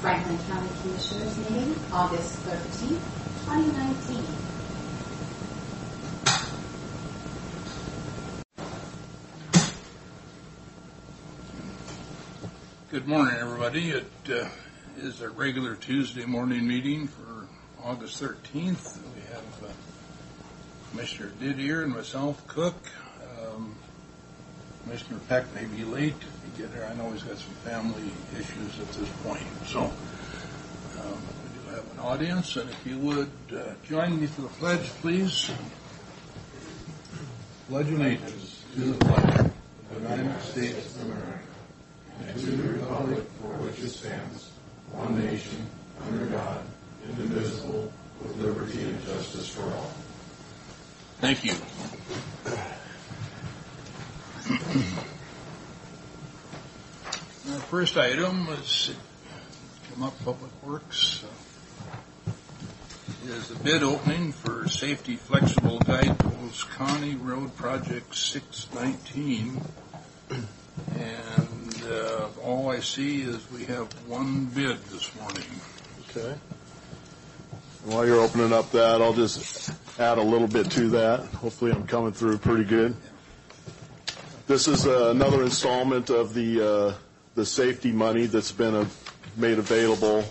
Franklin County Commissioners meeting, August 13th, 2019. Good morning, everybody. It is a regular Tuesday morning meeting for August 13th. We have Commissioner Didier and myself, Cook. Commissioner Peck may be late to get here. I know he's got some family issues at this point. So we do have an audience, and if you would join me for the pledge, please. Pledge allegiance to the flag of the United States of America and to the republic for which it stands, one nation, under God, indivisible, with liberty and justice for all. Thank you. Our first item is come up Public Works. Is the bid opening for Safety Flexible Guidepost County Road Project 619. And all I see is we have one bid this morning. Okay. While you're opening up that, I'll just add a little bit to that. Hopefully I'm coming through pretty good. This is another installment of the safety money that's been made available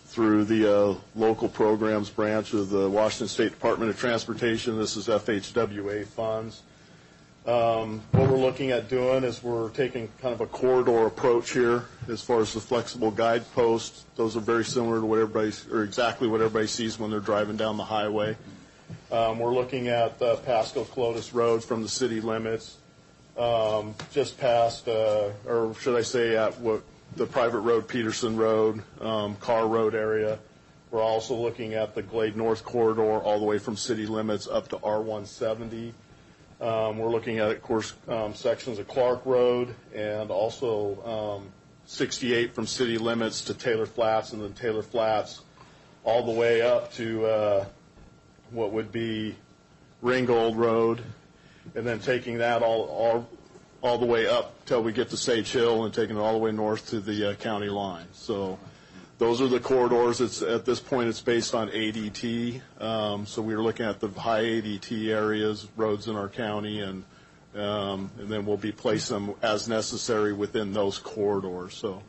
through the local programs branch of the Washington State Department of Transportation. This is FHWA funds. What we're looking at doing is we're taking kind of a corridor approach here as far as the flexible guideposts. Those are very similar to what exactly what everybody sees when they're driving down the highway. We're looking at Pasco Clotis Road from the city limits, just past, or should I say at what the private road, Peterson Road, Carr Road area. We're also looking at the Glade North corridor all the way from city limits up to R170. We're looking at, of course, sections of Clark Road and also 68 from city limits to Taylor Flats, and then Taylor Flats all the way up to what would be Ringgold Road, and then taking that all the way up till we get to Sage Hill and taking it all the way north to the county line. So those are the corridors. At this point, it's based on ADT. So we were looking at the high ADT areas, roads in our county, and then we'll be placing them as necessary within those corridors. So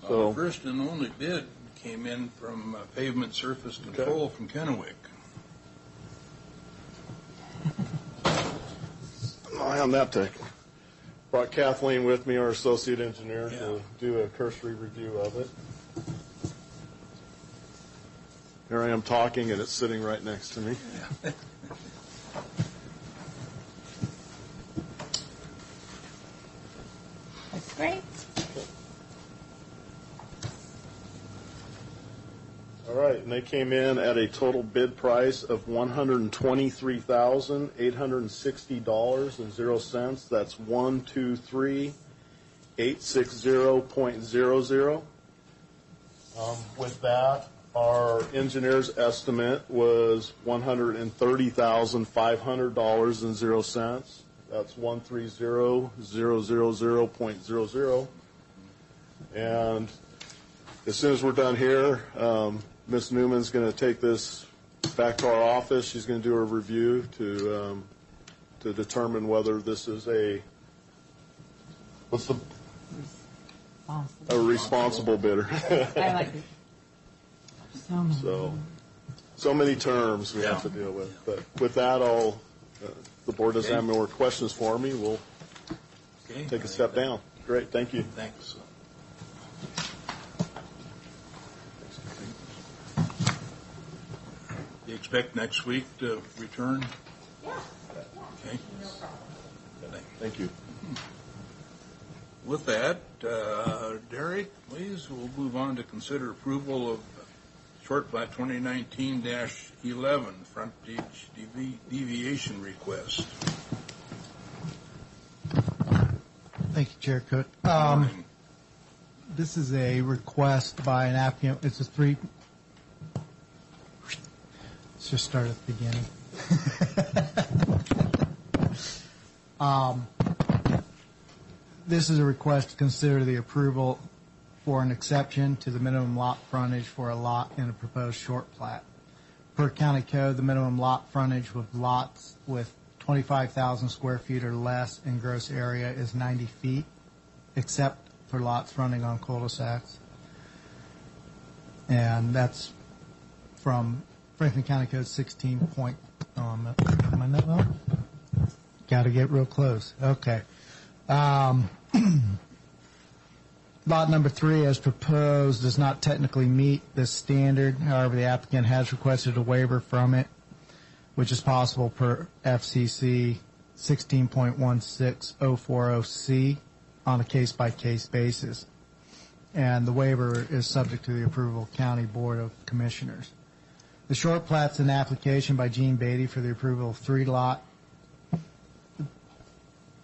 the first and only bid came in from Pavement Surface Control from Kennewick. Eye on that tech. Brought Kathleen with me, our associate engineer, to do a cursory review of it. Here I am talking, and it's sitting right next to me. That's great. All right, and they came in at a total bid price of $123,860.00. That's 123,860.00. With that, our engineer's estimate was $130,500.00. That's 130,000.00. And as soon as we're done here, Ms. Newman's going to take this back to our office. She's going to do a review to determine whether this is a responsible bidder. I like it. So many terms we have to deal with. But with that, the board doesn't have more questions for me. We'll take a step down. Great, thank you. Thanks. Do you expect next week to return? Yeah. Okay. No problem. Thank you. With that, Derek, please, we'll move on to consider approval of short plat 2019-11 frontage deviation request. Thank you, Chair Cook. This is a request by an applicant. It's let's just start at the beginning. This is a request to consider the approval for an exception to the minimum lot frontage for a lot in a proposed short plat. Per county code, the minimum lot frontage with lots with 25,000 square feet or less in gross area is 90 feet, except for lots fronting on cul-de-sacs. And that's from Franklin County Code 16 point, am I not well? Got to get real close. Okay. Lot number 3, as proposed, does not technically meet this standard. However, the applicant has requested a waiver from it, which is possible per FCC 16.16040C on a case-by-case basis. And the waiver is subject to the approval of County Board of Commissioners. The short plat's an application by Gene Beatty for the approval of 3 lot.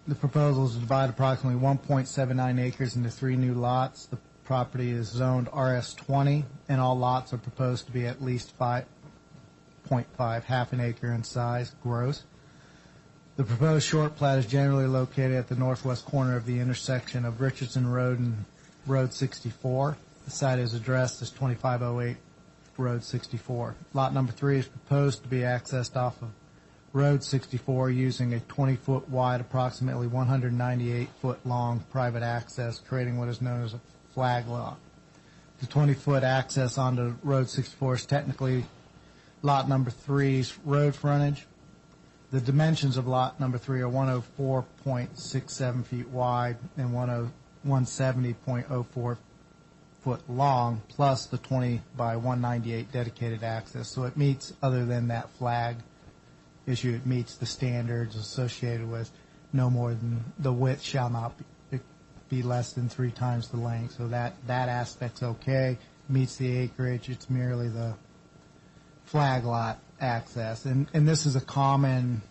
The proposal is to divide approximately 1.79 acres into 3 new lots. The property is zoned RS20, and all lots are proposed to be at least 5.5, half an acre in size, gross. The proposed short plat is generally located at the northwest corner of the intersection of Richardson Road and Road 64. The site is addressed as 2508 Road 64. Lot number 3 is proposed to be accessed off of Road 64 using a 20-foot wide, approximately 198-foot long private access, creating what is known as a flag lot. The 20-foot access onto Road 64 is technically lot number 3's road frontage. The dimensions of lot number 3 are 104.67 feet wide and 170.04 foot long, plus the 20 by 198 dedicated access. So it meets, other than that flag issue, it meets the standards associated with no more than the width shall not be less than 3 times the length. So that aspect's okay, meets the acreage. It's merely the flag lot access. And this is a common,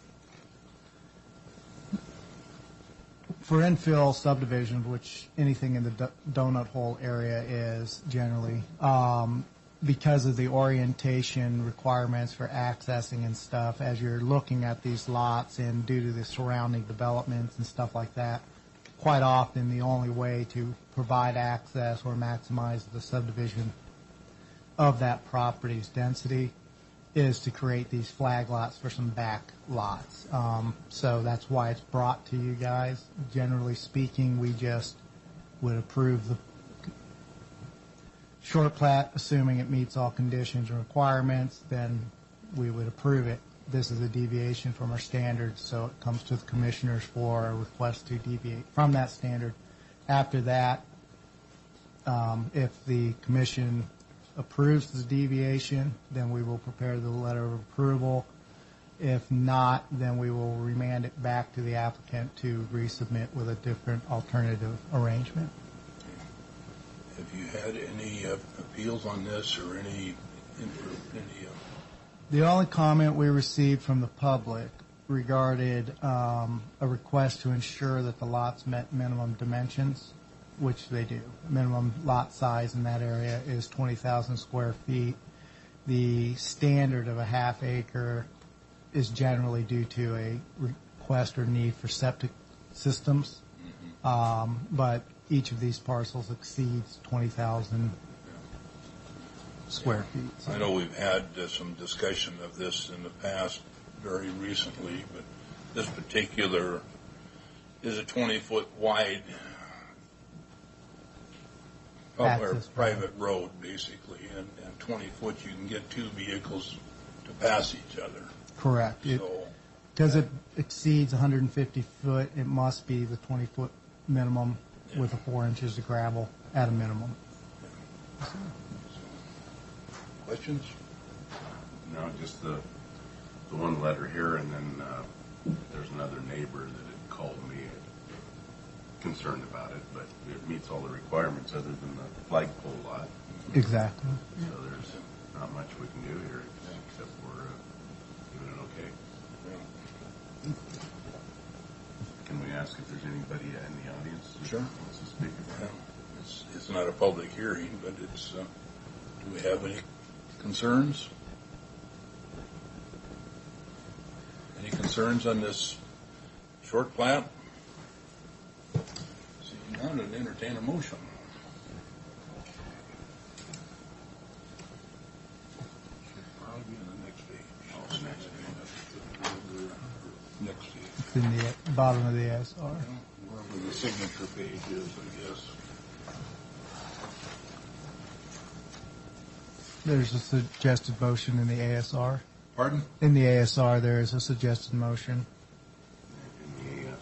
for infill subdivision, which anything in the donut hole area is generally, because of the orientation requirements for accessing and stuff, as you're looking at these lots and due to the surrounding developments and stuff like that, quite often the only way to provide access or maximize the subdivision of that property's density is to create these flag lots for some back lots. So that's why it's brought to you guys. Generally speaking, we just would approve the short plat, assuming it meets all conditions and requirements, then we would approve it. This is a deviation from our standards, so it comes to the commissioners for a request to deviate from that standard. After that, if the commission approves the deviation, then we will prepare the letter of approval. If not, then we will remand it back to the applicant to resubmit with a different alternative arrangement. Have you had any appeals on this or any The only comment we received from the public regarded a request to ensure that the lots met minimum dimensions, which they do. Minimum lot size in that area is 20,000 square feet. The standard of a half acre is generally due to a request or need for septic systems, but each of these parcels exceeds 20,000 square feet. I know we've had some discussion of this in the past very recently, but this particular is a 20-foot wide private road, basically, and 20 foot you can get 2 vehicles to pass each other. Correct. So, because it exceeds 150 foot, it must be the 20-foot minimum with 4 inches of gravel at a minimum. Questions? No, just the one letter here, and then there's another neighbor that had called me concerned about it, but it meets all the requirements other than the flagpole lot. Exactly. So there's not much we can do here except for giving it okay. Can we ask if there's anybody in the audience Sure. who wants to speak about it? It's not a public hearing, but it's. Do we have any concerns? Any concerns on this short plat? Seeing none, I'd entertain a motion. It's in the bottom of the ASR. Wherever the signature page is, I guess. There's a suggested motion in the ASR. Pardon? In the ASR, there is a suggested motion. In the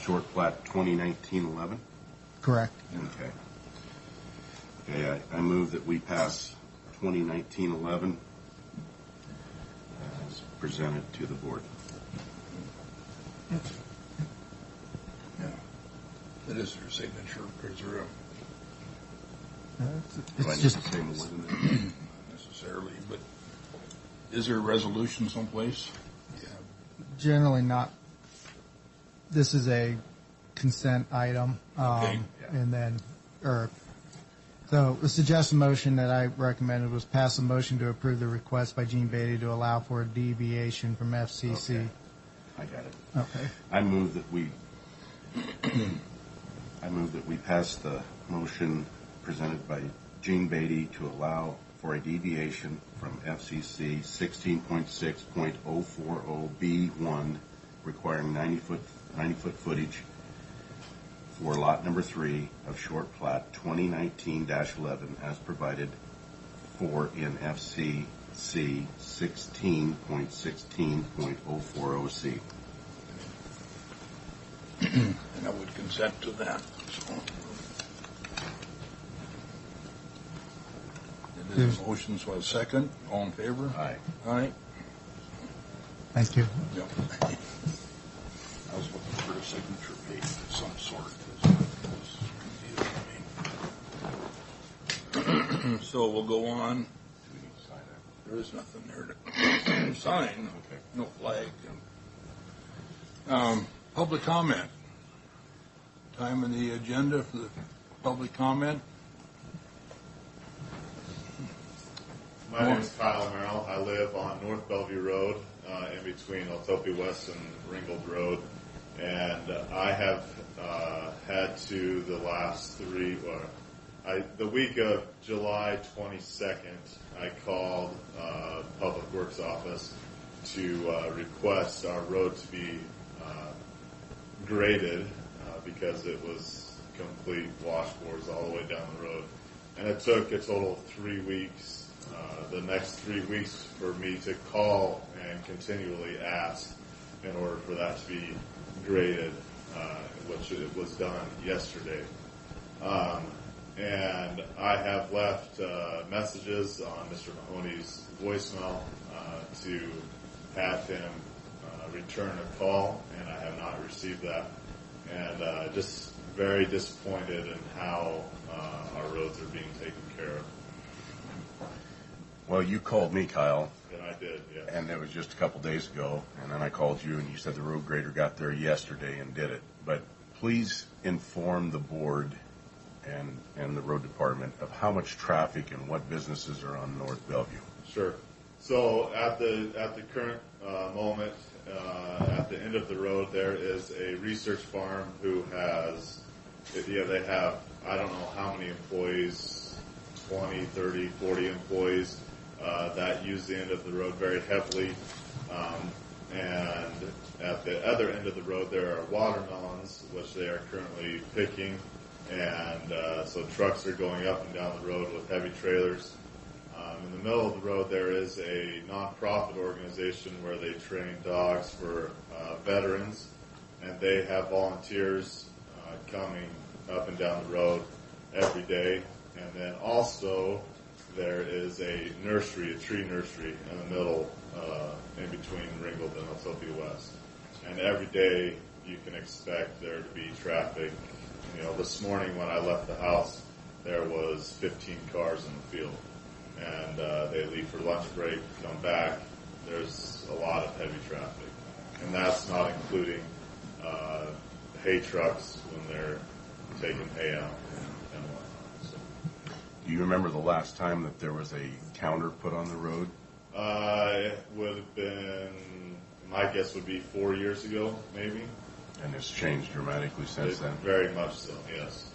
short plat 2019-11? Correct. Okay. Okay, I move that we pass 2019-11 as presented to the board. Yeah. That is her signature, because there Do I It's need just to say more than that? not necessarily, but is there a resolution someplace? Yeah. generally not. This is a consent item. Okay. And then, so the suggested motion that I recommended was pass a motion to approve the request by Gene Beatty to allow for a deviation from FCC. Okay. I got it. Okay. I move that we pass the motion presented by Gene Beatty to allow for a deviation from FCC 16.6.040B1 requiring 90-foot footage for lot number 3 of short plat 2019-11 as provided for in FCC 16.16.040C. And I would consent to that. So. It is a motion, so a second. All in favor? Aye. Aye. Thank you. Yep. I was looking for a signature page of some sort. So we'll go on. Do we need to sign that? There is nothing there to sign. Okay. No flag. Public comment. Time in the agenda for the public comment. My name is Kyle Merrill. I live on North Bellevue Road, in between Altopia West and Ringgold Road. And I have had to the last the week of July 22nd, I called Public Works Office to request our road to be graded because it was complete washboards all the way down the road. And it took a total of 3 weeks. The next 3 weeks for me to call and continually ask in order for that to be graded, which it was done yesterday. And I have left messages on Mr. Mahoney's voicemail to have him return a call, and I have not received that. And just very disappointed in how our roads are being taken care of. Well, you called me, Kyle, And I did, yeah. and it was just a couple days ago, and then I called you, and you said the road grader got there yesterday and did it. But please inform the board and the road department of how much traffic and what businesses are on North Bellevue. Sure. So at the current moment, at the end of the road, there is a research farm who has, they have, I don't know how many employees, 20, 30, 40 employees that use the end of the road very heavily. And at the other end of the road, there are watermelons, which they are currently picking. And so trucks are going up and down the road with heavy trailers. In the middle of the road, there is a nonprofit organization where they train dogs for veterans, and they have volunteers coming up and down the road every day. And then also there is a nursery, a tree nursery in the middle, in between Ringgold and Altopia West. And every day you can expect there to be traffic. You know, this morning when I left the house, there was 15 cars in the field. And they leave for lunch break, come back. There's a lot of heavy traffic. And that's not including hay trucks when they're taking hay out and whatnot. So. Do you remember the last time that there was a counter put on the road? It would have been, my guess would be 4 years ago, maybe. And it's changed dramatically since then? Very much so, yes.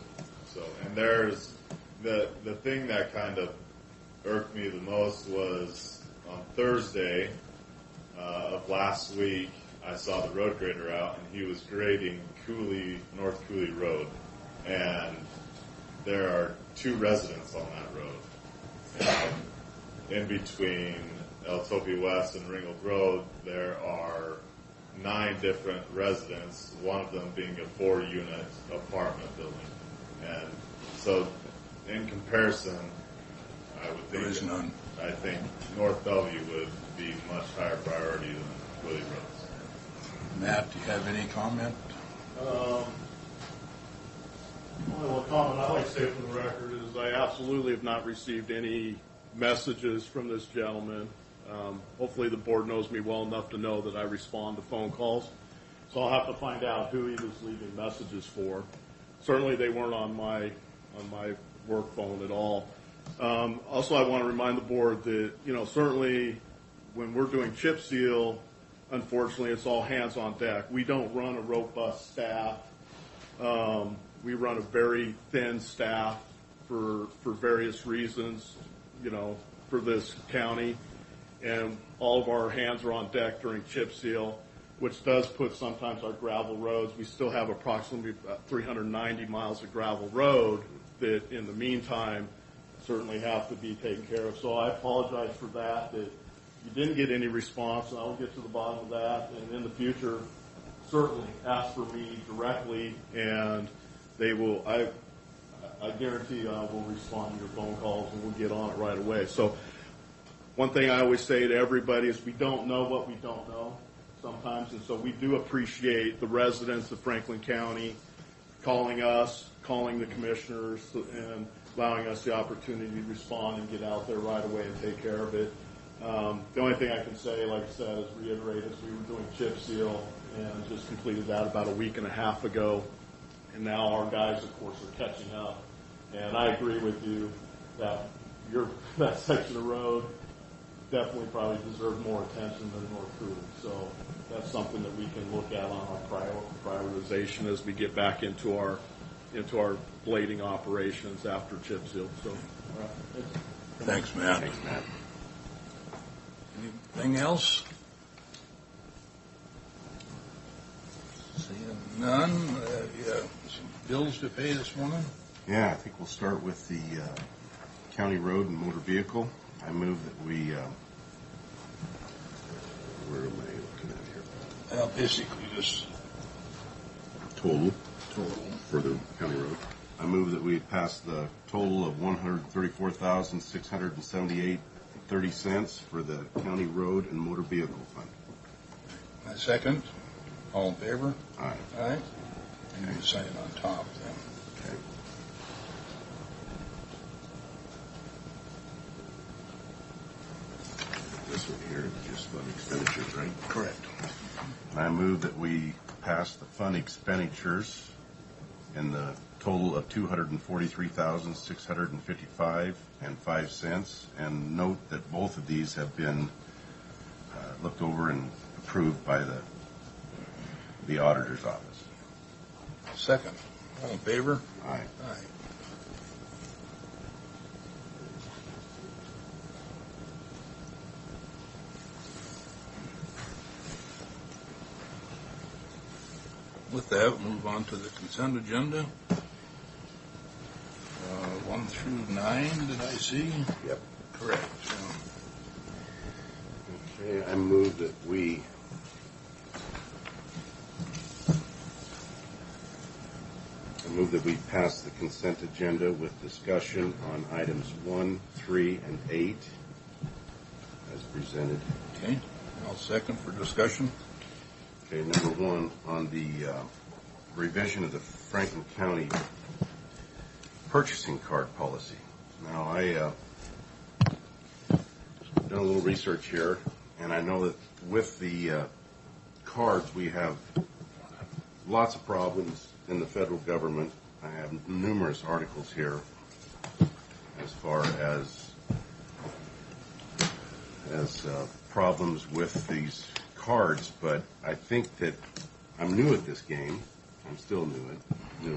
So, and there's the thing that kind of irked me the most was on Thursday of last week, I saw the road grader out, and he was grading North Cooley Road, and there are 2 residents on that road. And in between El Topi West and Ringgold Road, there are 9 different residents, one of them being a 4-unit apartment building. And so, in comparison, I would think There is none. I think North Bellevue would be much higher priority than Willie Rose. Matt, do you have any comment? Only one comment I'd like to say for the record is I absolutely have not received any messages from this gentleman. Hopefully the board knows me well enough to know that I respond to phone calls. So I'll have to find out who he was leaving messages for. Certainly they weren't on my work phone at all. Also, I want to remind the board that, certainly when we're doing chip seal, unfortunately, it's all hands on deck. We don't run a robust staff. We run a very thin staff for various reasons, for this county. And all of our hands are on deck during chip seal, which does put sometimes our gravel roads. We still have approximately 390 miles of gravel road that in the meantime certainly have to be taken care of. So I apologize for that you didn't get any response, and I will get to the bottom of that. And in the future, certainly ask for me directly, and they will. I guarantee you I will respond to your phone calls, and we'll get on it right away. So one thing I always say to everybody is we don't know what we don't know sometimes, and so we do appreciate the residents of Franklin County calling us, calling the commissioners, and allowing us the opportunity to respond and get out there right away and take care of it. The only thing I can say, like I said, is reiterate, is we were doing chip seal and just completed that about a week and a half ago. And now our guys, of course, are catching up. And I agree with you that that section of road definitely probably deserves more attention than North Cooley. So that's something that we can look at on our prioritization as we get back into our blading operations after chip seal. So, all right. Thanks, Matt. Thanks, Matt. Anything else? Seeing none. Some bills to pay this morning. Yeah, I think we'll start with the county road and motor vehicle. I move that we, where am I looking at here? Basically just Total for the county road. I move that we pass the total of $134,678.30 for the county road and motor vehicle fund. a second. All in favor? Aye. Aye. And you sign on top then. Okay. This one here is just fund expenditures, right? Correct. And I move that we pass the fund expenditures in the total of $243,655.05, and note that both of these have been looked over and approved by the auditor's office. Second. All in favor? Aye. Aye. With that, we'll move on to the consent agenda. 1 through 9, did I see? Yep. Correct. Okay, I move that we pass the consent agenda with discussion on items 1, 3, and 8 as presented. Okay. I'll second for discussion. Okay, number 1, on the revision of the Franklin County purchasing card policy. Now, I done a little research here, and I know that with the cards, we have lots of problems in the federal government. I have numerous articles here as far as problems with these cards, but I think that I'm new at this game. I'm still new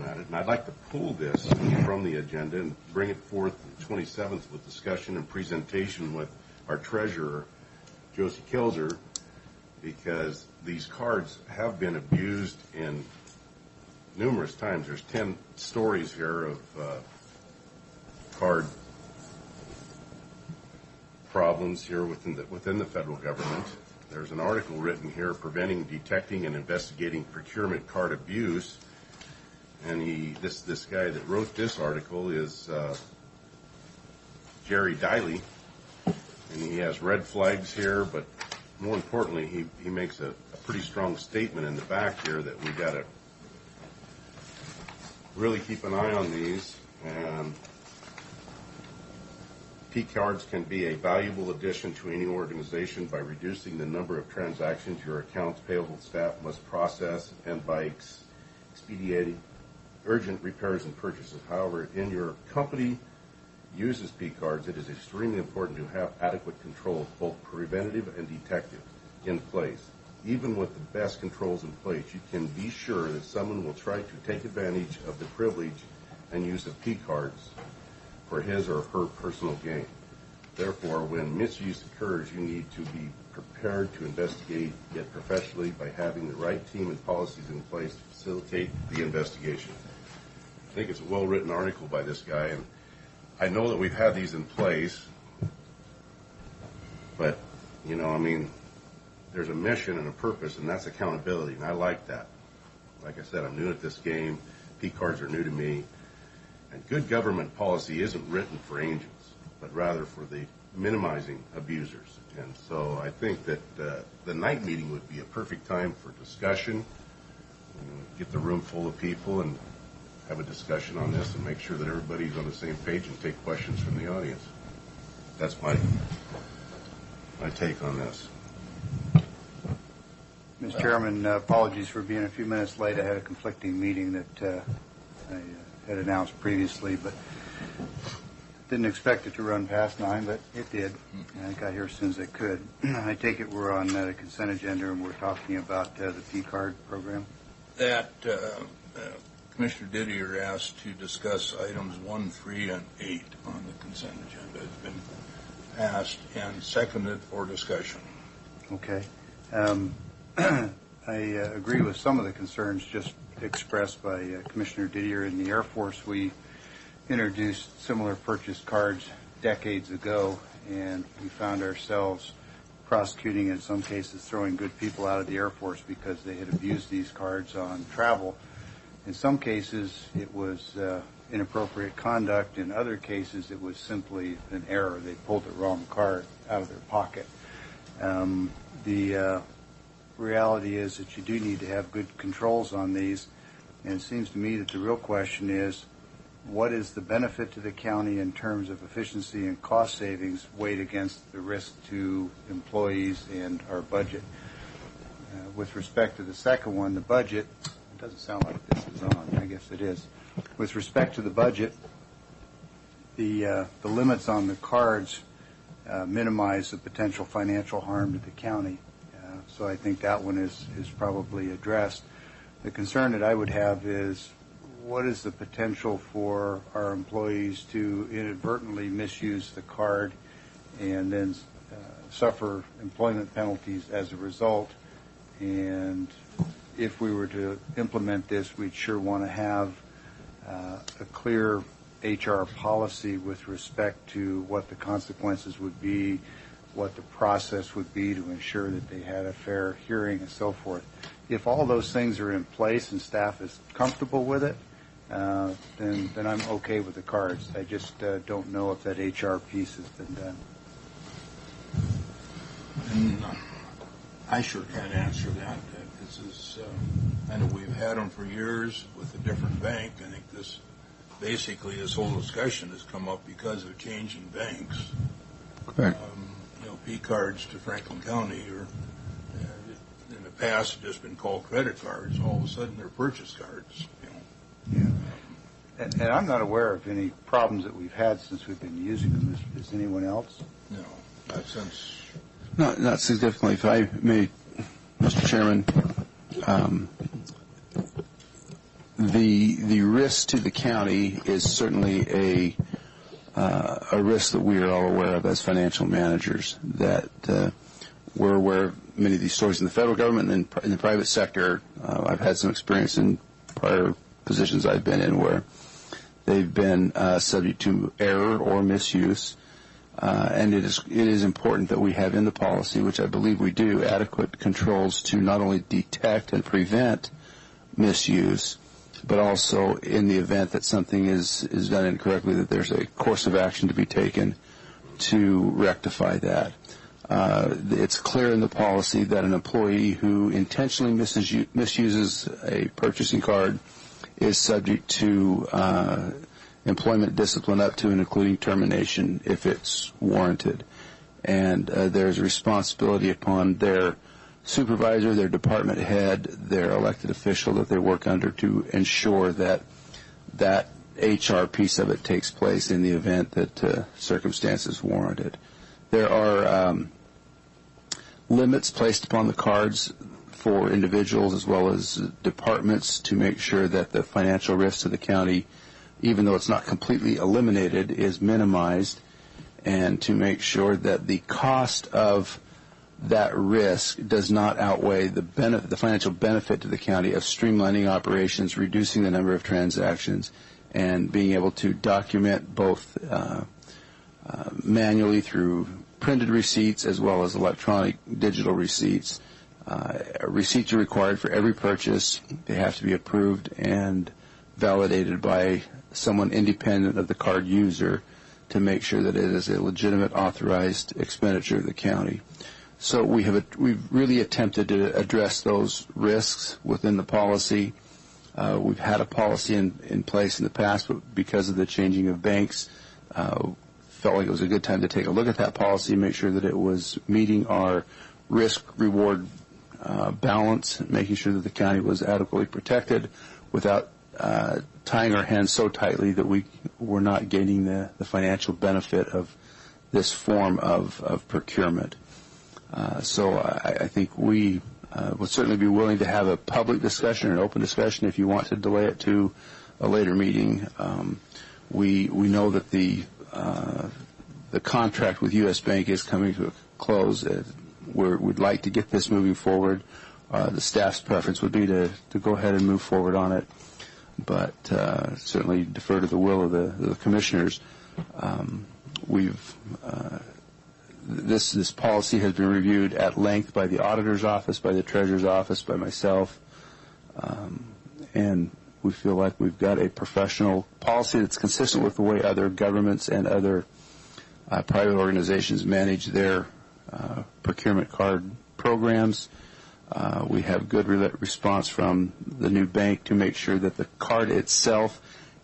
at it, and I'd like to pull this from the agenda and bring it forth the 27th with discussion and presentation with our treasurer, Josie Kelzer, because these cards have been abused in numerous times. There's 10 stories here of card problems here within the federal government. There's an article written here, Preventing, Detecting, and Investigating Procurement Card Abuse. And this guy that wrote this article is Jerry Diley, and he has red flags here, but more importantly, he makes a pretty strong statement in the back here that we got to really keep an eye on these. And P cards can be a valuable addition to any organization by reducing the number of transactions your accounts payable staff must process and by expediting urgent repairs and purchases. However, in your company uses P cards, it is extremely important to have adequate controls, both preventative and detective, in place. Even with the best controls in place, you can be sure that someone will try to take advantage of the privilege and use of P cards for his or her personal gain. Therefore, when misuse occurs, you need to be prepared to investigate it professionally by having the right team and policies in place to facilitate the investigation. I think it's a well-written article by this guy, and I know that we've had these in place, but, there's a mission and a purpose, and that's accountability, and I like that. Like I said, I'm new at this game. P cards are new to me. And good government policy isn't written for angels, but rather for the minimizing abusers. And so I think that the night meeting would be a perfect time for discussion. Get the room full of people and have a discussion on this and make sure that everybody's on the same page and take questions from the audience. That's my take on this. Mr. Chairman, apologies for being a few minutes late. I had a conflicting meeting that I had announced previously, but didn't expect it to run past 9, but it did. And I got here as soon as I could. I take it we're on the consent agenda and we're talking about the P-card program. That Commissioner Didier asked to discuss items 1, 3, and 8 on the consent agenda. It's been passed and seconded for discussion. Okay. I agree with some of the concerns just expressed by Commissioner Didier. In the Air Force, we introduced similar purchase cards decades ago, and we found ourselves prosecuting, in some cases, throwing good people out of the Air Force because they had abused these cards on travel. In some cases, it was inappropriate conduct. In other cases, it was simply an error. They pulled the wrong card out of their pocket. The reality is that you do need to have good controls on these, and it seems to me that the real question is, what is the benefit to the county in terms of efficiency and cost savings weighed against the risk to employees and our budget? With respect to the second one, the budget, it doesn't sound like this is on. I guess it is. With respect to the budget, the limits on the cards minimize the potential financial harm to the county. So I think that one is probably addressed. The concern that I would have is, what is the potential for our employees to inadvertently misuse the card and then suffer employment penalties as a result? And if we were to implement this, we'd sure want to have a clear HR policy with respect to what the consequences would be, what the process would be to ensure that they had a fair hearing and so forth. If all those things are in place and staff is comfortable with it, then I'm okay with the cards. I just don't know if that HR piece has been done. And I sure can't answer that. This is, I know we've had them for years with a different bank. I think this whole discussion has come up because of change in banks. Correct. P-cards to Franklin County are, in the past, have just been called credit cards. All of a sudden, they're purchase cards. Yeah. And I'm not aware of any problems that we've had since we've been using them. Is anyone else? No, not since. Not significantly. If I may, Mr. Chairman, the risk to the county is certainly a risk that we are all aware of as financial managers, that we're aware of many of these stories in the federal government and in the private sector. I've had some experience in prior positions I've been in where they've been subject to error or misuse. And it is important that we have in the policy, which I believe we do, adequate controls to not only detect and prevent misuse, but also in the event that something is done incorrectly, that there's a course of action to be taken to rectify that. It's clear in the policy that an employee who intentionally misuses a purchasing card is subject to employment discipline up to and including termination if it's warranted. And there's a responsibility upon their supervisor, their department head, their elected official that they work under to ensure that that HR piece of it takes place in the event that circumstances warrant it. There are limits placed upon the cards for individuals as well as departments to make sure that the financial risk to the county, even though it's not completely eliminated, is minimized, and to make sure that the cost of that risk does not outweigh the financial benefit to the county of streamlining operations, reducing the number of transactions, and being able to document both manually through printed receipts as well as electronic digital receipts. Receipts are required for every purchase. They have to be approved and validated by someone independent of the card user to make sure that it is a legitimate authorized expenditure of the county. So we've really attempted to address those risks within the policy. We've had a policy in place in the past, but because of the changing of banks, felt like it was a good time to take a look at that policy and make sure that it was meeting our risk-reward balance, making sure that the county was adequately protected without tying our hands so tightly that we were not gaining the financial benefit of this form of procurement. So I think we would certainly be willing to have a public discussion, an open discussion, if you want to delay it to a later meeting. We know that the contract with U.S. Bank is coming to a close. We'd like to get this moving forward. The staff's preference would be to go ahead and move forward on it, but certainly defer to the will of the commissioners. This policy has been reviewed at length by the auditor's office, by the treasurer's office, by myself, and we feel like we've got a professional policy that's consistent with the way other governments and other private organizations manage their procurement card programs. We have good response from the new bank to make sure that the card itself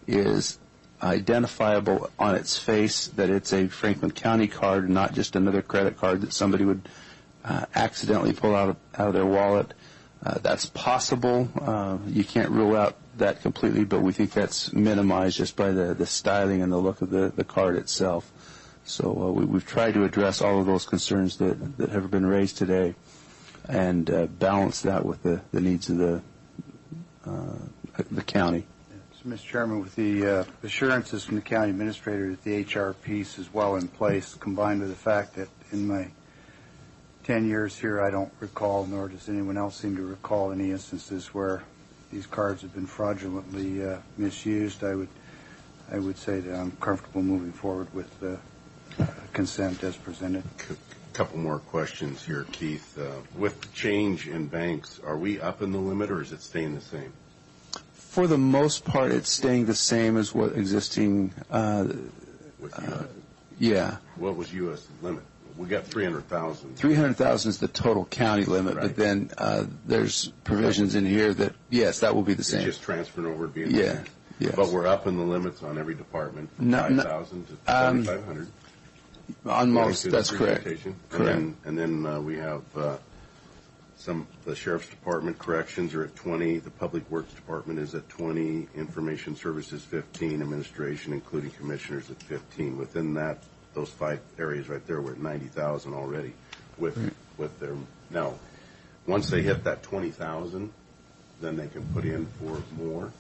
is identifiable on its face, that it's a Franklin County card, not just another credit card that somebody would accidentally pull out of their wallet. That's possible. You can't rule out that completely, but we think that's minimized just by the styling and the look of the card itself. So we've tried to address all of those concerns that have been raised today and balance that with the needs of the county. So, Mr. Chairman, with the assurances from the county administrator that the HR piece is well in place, combined with the fact that in my 10 years here I don't recall, nor does anyone else seem to recall, any instances where these cards have been fraudulently misused, I would say that I'm comfortable moving forward with the consent as presented. A couple more questions here, Keith. With the change in banks, are we up in the limit or is it staying the same? For the most part, it's staying the same as what existing. With U.S.? Yeah. What was U.S. limit? We got 300,000. 300,000 is the total county limit, right. But then there's provisions in here that, yes, that will be the same. It's just transferring over to being the same. Yes. But we're up in the limits on every department from 5,000 to 7,500. On most, that's correct. Correct. And then we have the Sheriff's Department corrections are at 20, the Public Works Department is at 20, Information Services 15, Administration, including Commissioners, at 15. Within that, those 5 areas right there, we're at 90,000 already with their. Now, once they hit that 20,000, then they can put in for more.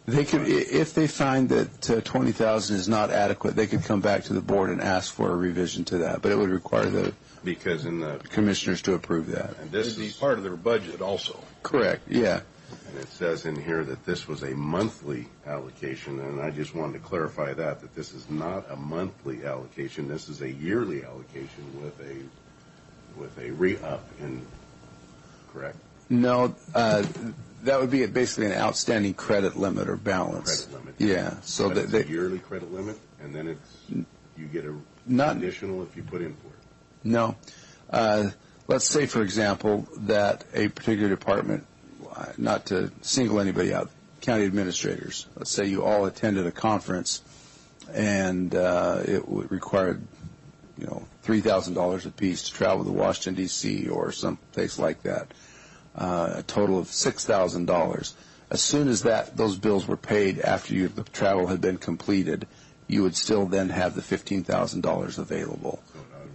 They could, if they find that 20,000 is not adequate, they could come back to the board and ask for a revision to that. But it would require the Because in the commissioners to approve that. and This this would be is part of their budget also. Correct, yeah. and it says in here that this was a monthly allocation, and I just wanted to clarify that this is not a monthly allocation. This is a yearly allocation with a re-up in, correct? No, that would be basically an outstanding credit limit or balance. Credit limit. Yeah, so But that it's a yearly credit limit, and then you get a Not- additional if you put in for it. no. Let's say, for example, that a particular department, not to single anybody out, county administrators, let's say you all attended a conference and it required, $3,000 apiece to travel to Washington, D.C. or some place like that, a total of $6,000. As soon as those bills were paid after the travel had been completed, you would still then have the $15,000 available.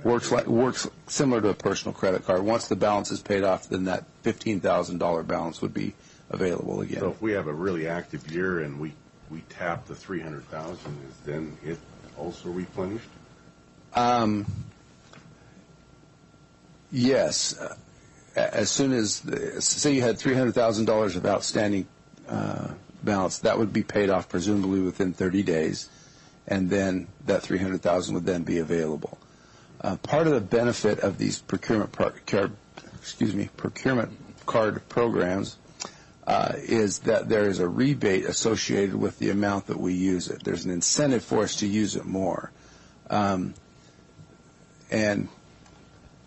Works similar to a personal credit card. Once the balance is paid off, then that $15,000 balance would be available again. So if we have a really active year and we tap the 300,000, is then it also replenished? Yes. As soon as, say you had $300,000 of outstanding balance, that would be paid off presumably within 30 days, and then that $300,000 would then be available. Part of the benefit of these procurement card programs is that there is a rebate associated with the amount that we use it. There's an incentive for us to use it more. And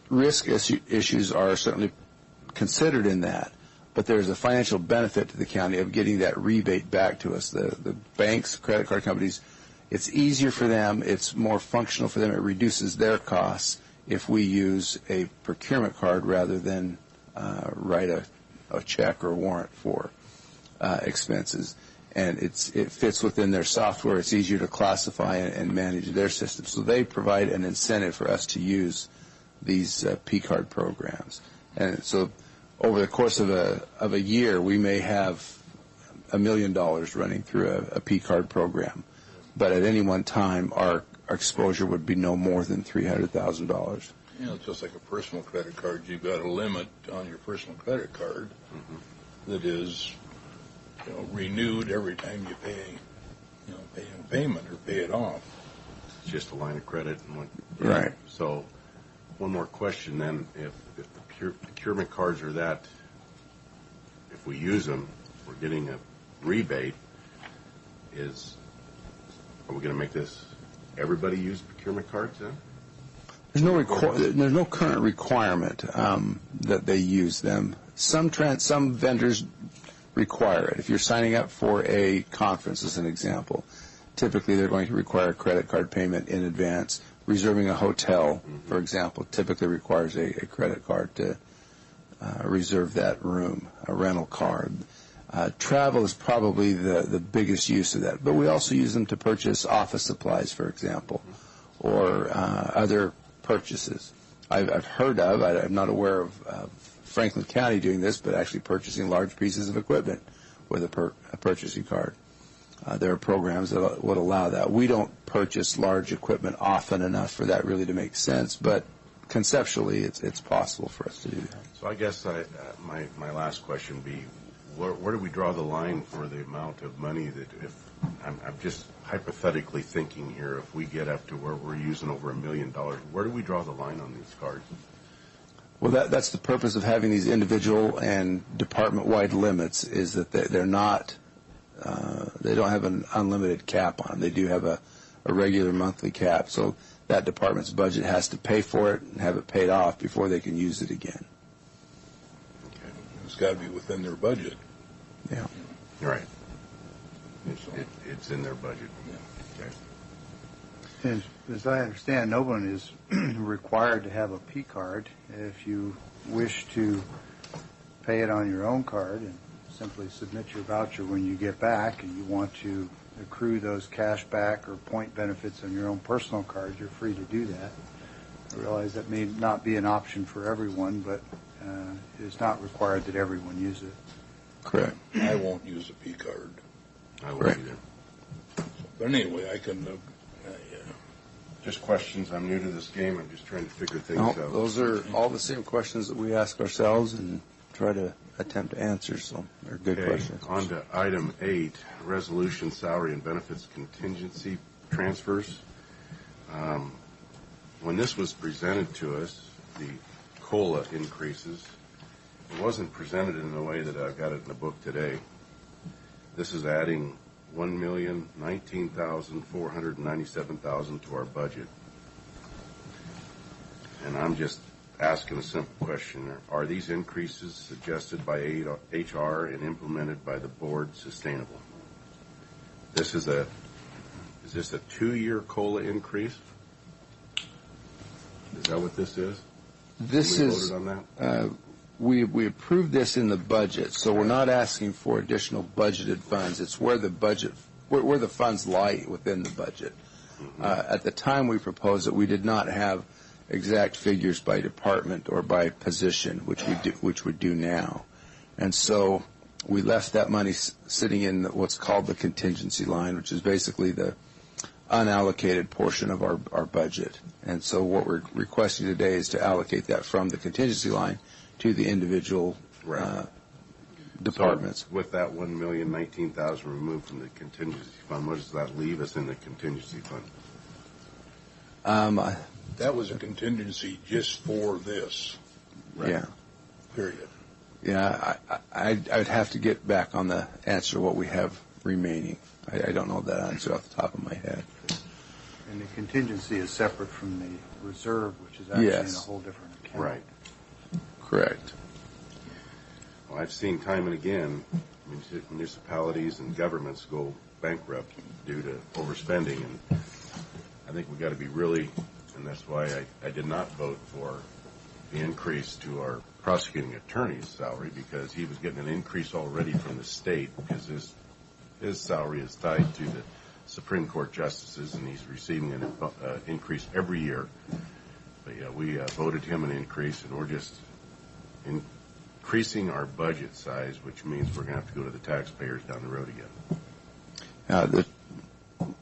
risk issues are certainly considered in that, but there's a financial benefit to the county of getting that rebate back to us. The banks, credit card companies, it's easier for them, it's more functional for them, it reduces their costs if we use a procurement card rather than write a check or a warrant for expenses. And it fits within their software, it's easier to classify and manage their system. So they provide an incentive for us to use these P-card programs. And so over the course of a year, we may have $1 million running through a P-card program. But at any one time, our exposure would be no more than $300,000. It's just like a personal credit card. You've got a limit on your personal credit card that is, renewed every time you pay a payment or pay it off. It's just a line of credit. Right. So one more question then. If the procurement cards are that, if we use them, we're getting a rebate, are we going to make this everybody use procurement cards then? There's no current requirement that they use them. Some vendors require it. If you're signing up for a conference, as an example, typically they're going to require a credit card payment in advance. Reserving a hotel, for example, typically requires a credit card to reserve that room, a rental card. Travel is probably the biggest use of that, but we also use them to purchase office supplies, for example, or other purchases. I've heard of, I'm not aware of Franklin County doing this, but actually purchasing large pieces of equipment with a purchasing card. There are programs that would allow that. We don't purchase large equipment often enough for that really to make sense, but conceptually it's possible for us to do that. So I guess my last question would be, where do we draw the line for the amount of money that if I'm just hypothetically thinking here, if we get up to where we're using over $1 million, where do we draw the line on these cards? Well, that's the purpose of having these individual and department-wide limits, is that they're not, they don't have an unlimited cap on them. They do have a regular monthly cap, so that department's budget has to pay for it and have it paid off before they can use it again. It's got to be within their budget. Yeah. Right. It's in their budget. Yeah. Okay. As I understand, no one is required to have a P card. If you wish to pay it on your own card and simply submit your voucher when you get back, and you want to accrue those cash back or point benefits on your own personal card, you're free to do that. I realize that may not be an option for everyone, but it is not required that everyone use it. Correct. I won't use a P card. I won't Correct. either. But anyway, I can Just questions. I'm new to this game. I'm just trying to figure things No, out. those are all the same questions that we ask ourselves and try to attempt to answer, so they're good Okay, questions. on to item 8, resolution salary and benefits contingency transfers. When this was presented to us, the COLA increases, it wasn't presented in the way that I got it in the book today. This is adding $1,019,497,000 to our budget. And I'm just asking a simple question. Are these increases suggested by HR and implemented by the board sustainable? Is this a 2-year COLA increase? Is that what this is? This we is, voted on that? we approved this in the budget, so we're not asking for additional budgeted funds. It's where the funds lie within the budget. At the time we proposed it, we did not have exact figures by department or by position, which we do now. And so we left that money sitting in what's called the contingency line, which is basically the unallocated portion of our budget. And so what we're requesting today is to allocate that from the contingency line to the individual departments. So with that $1,019,000 removed from the contingency fund, what does that leave us in the contingency fund? That was a contingency just for this. Right. Yeah. Period. Yeah, I'd have to get back on the answer what we have remaining. I don't know that answer off the top of my head. And the contingency is separate from the reserve, which is actually in a whole different account. Right. Correct. Well, I've seen time and again municipalities and governments go bankrupt due to overspending, and I think we've got to be really, and that's why I did not vote for the increase to our prosecuting attorney's salary, because he was getting an increase already from the state, because his salary is tied to the Supreme Court justices, and he's receiving an increase every year. But yeah, we voted him an increase, and we're just increasing our budget size, which means we're going to have to go to the taxpayers down the road again.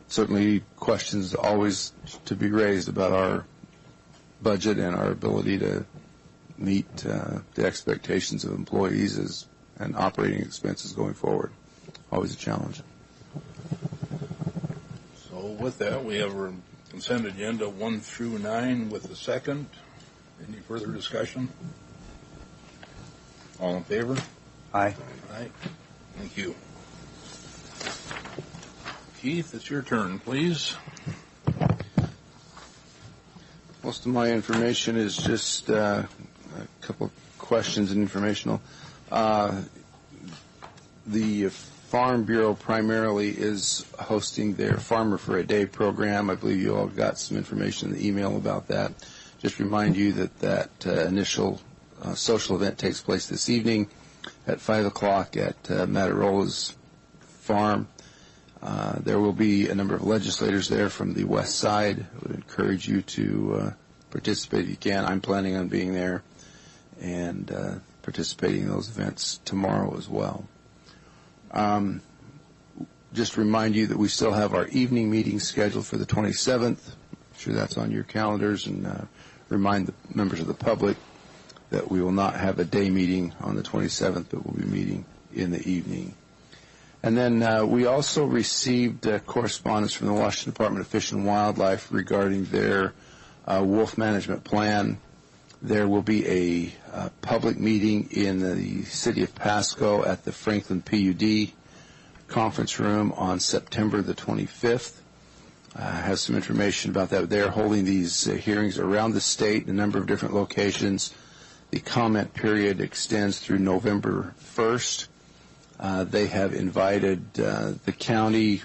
Certainly questions always to be raised about our budget and our ability to meet the expectations of employees and operating expenses going forward. Always a challenge. So with that, we have a consent agenda 1 through 9 with a second. Any further discussion? All in favor? Aye. Aye. Thank you. Keith, it's your turn, please. Most of my information is just a couple of questions and informational. The Farm Bureau primarily is hosting their Farmer for a Day program. I believe you all got some information in the email about that. Just remind you that initial social event takes place this evening at 5 o'clock at Matarola's farm. There will be a number of legislators there from the west side. I would encourage you to participate if you can. I'm planning on being there and participating in those events tomorrow as well. Just remind you that we still have our evening meeting scheduled for the 27th. I'm sure that's on your calendars, and remind the members of the public that we will not have a day meeting on the 27th, but we'll be meeting in the evening. And then we also received correspondence from the Washington Department of Fish and Wildlife regarding their wolf management plan. There will be a public meeting in the city of Pasco at the Franklin PUD conference room on September the 25th. I have some information about that. They're holding these hearings around the state in a number of different locations. The comment period extends through November 1st. They have invited the county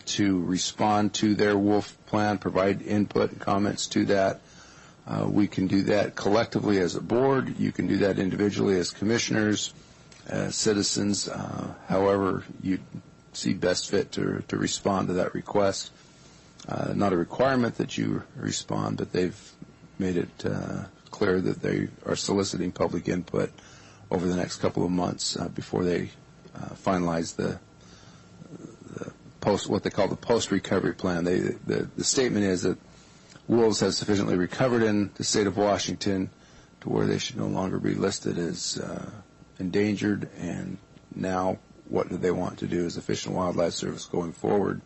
to respond to their wolf plan, provide input and comments to that. We can do that collectively as a board. You can do that individually as commissioners, as citizens, however you see best fit to respond to that request. Not a requirement that you respond, but they've made it clear that they are soliciting public input over the next couple of months before they finalize the what they call the post-recovery plan. The statement is that wolves have sufficiently recovered in the state of Washington to where they should no longer be listed as endangered, and now what do they want to do as the Fish and Wildlife Service going forward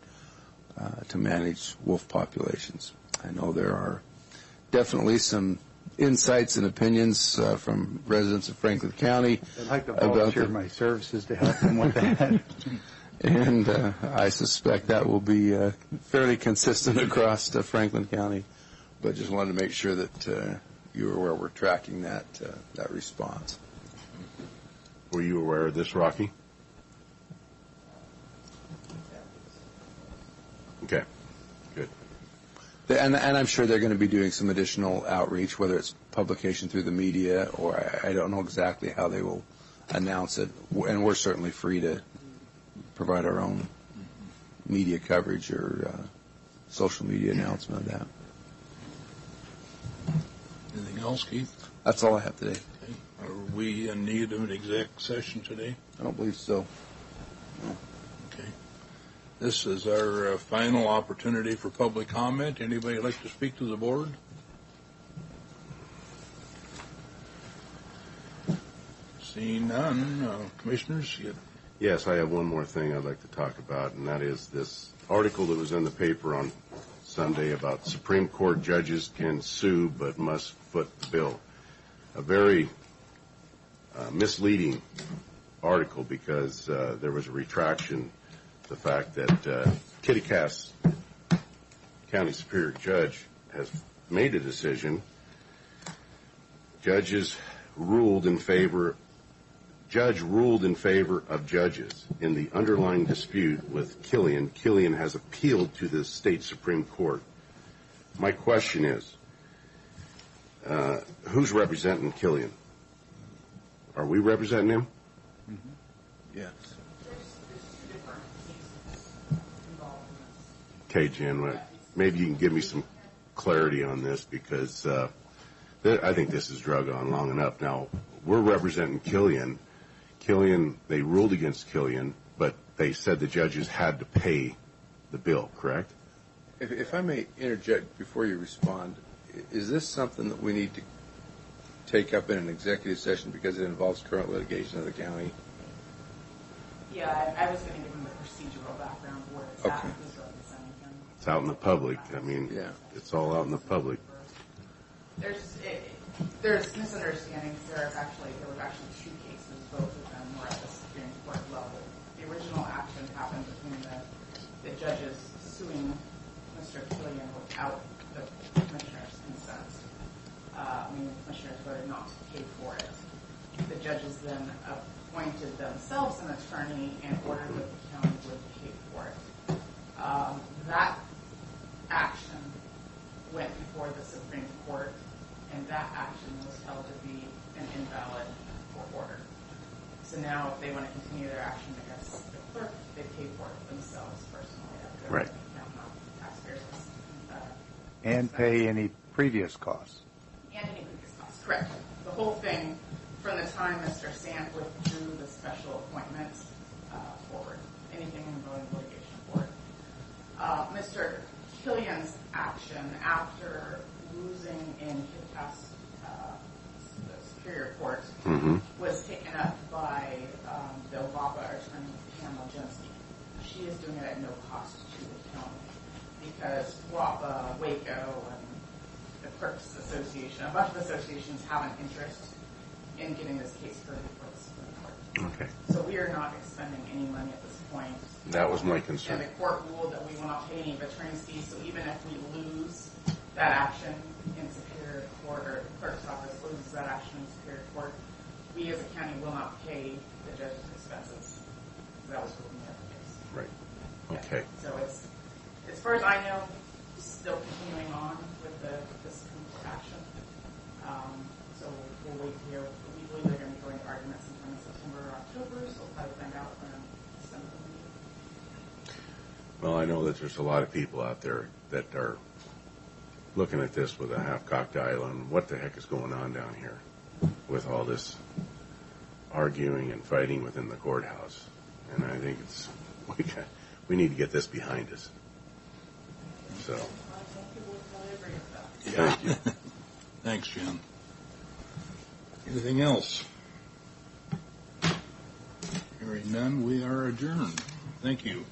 to manage wolf populations. I know there are definitely some insights and opinions from residents of Franklin County. I'd like to volunteer my services to help them with that. And I suspect that will be fairly consistent across Franklin County. But just wanted to make sure that you were aware we're tracking that response. Were you aware of this, Rocky? Okay, good. And I'm sure they're going to be doing some additional outreach, whether it's publication through the media, or I don't know exactly how they will announce it. And we're certainly free to provide our own media coverage or social media announcement of that. Anything else, Keith? That's all I have today. Okay. Are we in need of an exec session today? I don't believe so. No. Okay. This is our final opportunity for public comment. Anybody like to speak to the board? Seeing none, commissioners? Yes, I have one more thing I'd like to talk about, and that is this article that was in the paper on Sunday about Supreme Court judges can sue but must foot the bill. A very misleading article, because there was a retraction. The fact that Kittitas County Superior Judge has made a decision. Judge ruled in favor of judges in the underlying dispute with Killian. Killian has appealed to the state Supreme Court. My question is, who's representing Killian? Are we representing him? Mm-hmm. Yes. Okay, Jen, maybe you can give me some clarity on this, because I think this has drug on long enough. Now, we're representing Killian. Killian, they ruled against Killian, but they said the judges had to pay the bill, correct? If I may interject before you respond, is this something that we need to take up in an executive session because it involves current litigation of the county? Yeah, I was going to give him the procedural background where it's at, who's representing him. It's out in the public. I mean, It's all out in the public. There's misunderstandings. There were actually two cases. Both of them were at the Supreme Court level. The original action happened between the judges suing Mr. Killian without the commissioner's consent. Meaning the commissioners voted not to pay for it. The judges then appointed themselves an attorney and ordered that the county would pay for it. That action went before the Supreme Court, and that action was held to be an invalid court order. So now, if they want to continue their action against the clerk, they pay for it themselves personally. Right. Taxpayers. And pay any previous costs. And any previous costs, correct. The whole thing, from the time Mr. Sant withdrew the special appointment forward, anything involving litigation forward. Mr. Killian's action after losing in Kittitas Superior Court was taken up by the WAPA attorney, Pamela Jensky. She is doing it at no cost to the county because WAPA, Waco, and the Clerks Association, a bunch of associations have an interest in getting this case heard before the Supreme Court. Okay. So we are not expending any money at this point. That was my concern. And the court ruled that we will not pay any of attorney's fees, so even if we lose that action in Superior Court, or the clerk's office loses that action in Superior Court, we as a county will not pay the judge's expenses. That was what we had the case. Right. Okay. So it's, as far as I know, still continuing on with the Supreme Court action. So we'll wait to hear. We believe they're going to be going to argument sometime in September or October, so we'll probably find out around December. Well, I know that there's a lot of people out there that are looking at this with a half-cocked eye on what the heck is going on down here with all this arguing and fighting within the courthouse. And I think we we need to get this behind us. So, thank you. Thanks, Jim. Anything else? Hearing none, we are adjourned. Thank you.